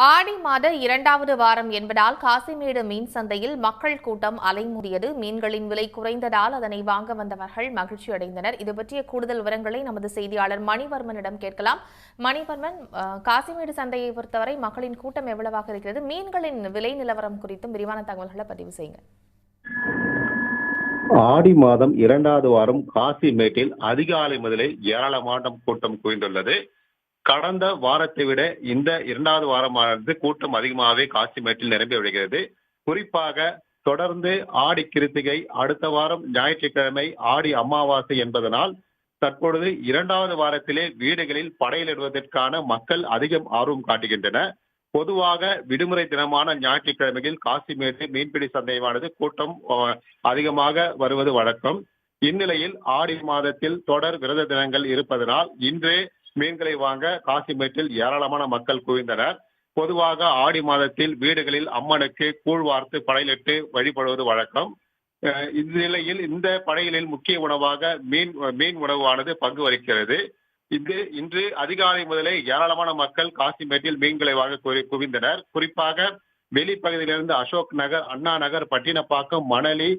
ஆடி மாத இரண்டாவது வாரம் என்பதால் காசிமேடு மீன் சந்தையில் மக்கள் கூட்டம் அலைமோதியது. மீன்களின் விலை குறைந்ததால் அதனை வாங்க வந்தவர்கள் மகிழ்ச்சி அடைந்தனர். இது பற்றிய கூடுதல் விவரங்களை நமது செய்தியாளர் மணிவர்மனிடம் கேட்கலாம். மணிவர்மன், காசிமேடு சந்தையை பொறுத்தவரை மக்களின் கூட்டம் எவ்வளவாக இருக்கிறது? மீன்களின் விலை நிலவரம் குறித்தும் விரிவான தகவல்களை பதிவு செய்யுங்க. ஆடி மாதம் இரண்டாவது வாரம் காசிமேட்டில் அதிகாலை முதலே ஏராளமான கூட்டம் குவிந்துள்ளது. கடந்த வாரத்தை விட இந்த இரண்டாவது வாரமானது கூட்டம் அதிகமாகவே காசிமேட்டில் நிரம்பி வருகிறது. குறிப்பாக தொடர்ந்து ஆடி கிருத்திகை, அடுத்த வாரம் ஞாயிற்றுக்கிழமை ஆடி அமாவாசை என்பதனால் தற்பொழுது இரண்டாவது வாரத்திலே வீடுகளில் படையலிடுவதற்கான மக்கள் அதிகம் ஆர்வம் காட்டுகின்றனர். பொதுவாக விடுமுறை தினமான ஞாயிற்றுக்கிழமையில் காசிமேடு மீன்பிடி சந்தையானது கூட்டம் அதிகமாக வருவது வழக்கம். இந்நிலையில் ஆடி மாதத்தில் தொடர் விரத தினங்கள் இருப்பதனால் இன்றே மீன்களை வாங்க காசிமேட்டில் ஏராளமான மக்கள் குவிந்தனர். பொதுவாக ஆடி மாதத்தில் வீடுகளில் அம்மனுக்கு கூழ் வார்த்து படையிலிட்டு வழிபடுவது வழக்கம். இந்நிலையில் இந்த படையலில் முக்கிய உணவாக மீன் உணவானது பங்கு வகிக்கிறது. இன்று அதிகாலை முதலே ஏராளமான மக்கள் காசிமேட்டில் மீன்களை வாங்க குவிந்தனர். குறிப்பாக வெளிப்பகுதியிலிருந்து அசோக் நகர், அண்ணா நகர், பட்டினப்பாக்கம், மணலி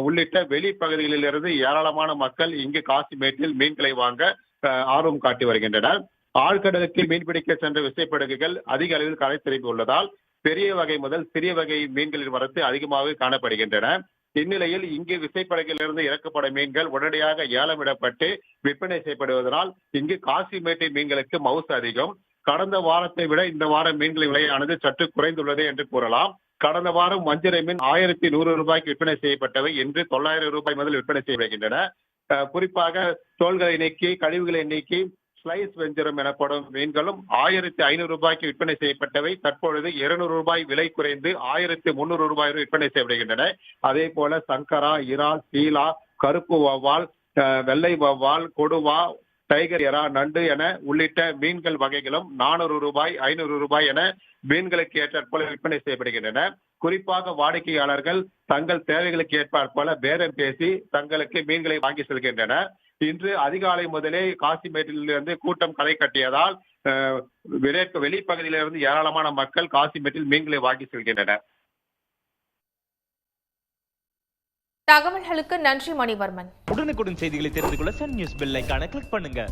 உள்ளிட்ட வெளிப்பகுதிகளிலிருந்து ஏராளமான மக்கள் இங்கு காசிமேட்டில் மீன்களை வாங்க ஆர்வம் காட்டி வருகின்றனர். ஆழ்கடலுக்கு மீன்பிடிக்க சென்ற விசைப்படகுகள் அதிக அளவில் கரை திரும்பி உள்ளதால் பெரிய வகை முதல் சிறிய வகை மீன்களின் வரத்து அதிகமாக காணப்படுகின்றன. இந்நிலையில் இங்கு விசைப்படகிலிருந்து இறக்கப்படும் மீன்கள் உடனடியாக ஏலமிடப்பட்டு விற்பனை செய்யப்படுவதனால் இங்கு காசிமேட்டை மீன்களுக்கு மவுசு அதிகம். கடந்த வாரத்தை விட இந்த வாரம் மீன்களின் விலையானது சற்று குறைந்துள்ளது என்று கூறலாம். கடந்த வாரம் வஞ்சிரை மீன் 1100 ரூபாய்க்கு விற்பனை செய்யப்பட்டவை இன்று 900 ரூபாய் முதல் விற்பனை செய்யப்படுகின்றன. குறிப்பாக தோள்களை நீக்கி கழிவுகளை நீக்கி ஸ்லைஸ் வெஞ்சரம் எனப்படும் மீன்களும் 1500 ரூபாய்க்கு விற்பனை செய்யப்பட்டவை தற்பொழுது 200 ரூபாய் விலை குறைந்து 1300 ரூபாய் விற்பனை செய்யப்படுகின்றன. அதே போல சங்கரா, இறால், சீலா, கருப்பு வவ்வால், வெள்ளை வவ்வால், கொடுவா, டைகர் எறா, நண்டு என உள்ளிட்ட மீன்கள் வகைகளும் 400 ரூபாய், 500 ரூபாய் என மீன்களுக்கு ஏற்றாற்போல விற்பனை செய்யப்படுகின்றன. குறிப்பாக வாடிக்கையாளர்கள் தங்கள் தேவைகளுக்கு ஏற்றாற்போல பேரம் பேசி தங்களுக்கு மீன்களை வாங்கி செல்கின்றனர். இன்று அதிகாலை முதலே காசிமேட்டிலிருந்து கூட்டம் களை கட்டியதால் வெளிப்பகுதியிலிருந்து ஏராளமான மக்கள் காசிமேட்டில் மீன்களை வாங்கி செல்கின்றனர். தகவல்களுக்கு நன்றி மணிவர்மன். உடனுக்குடன் செய்திகளை தெரிந்து கொள்ள சன் நியூஸ் பெல் ஐகானை கிளிக் பண்ணுங்க.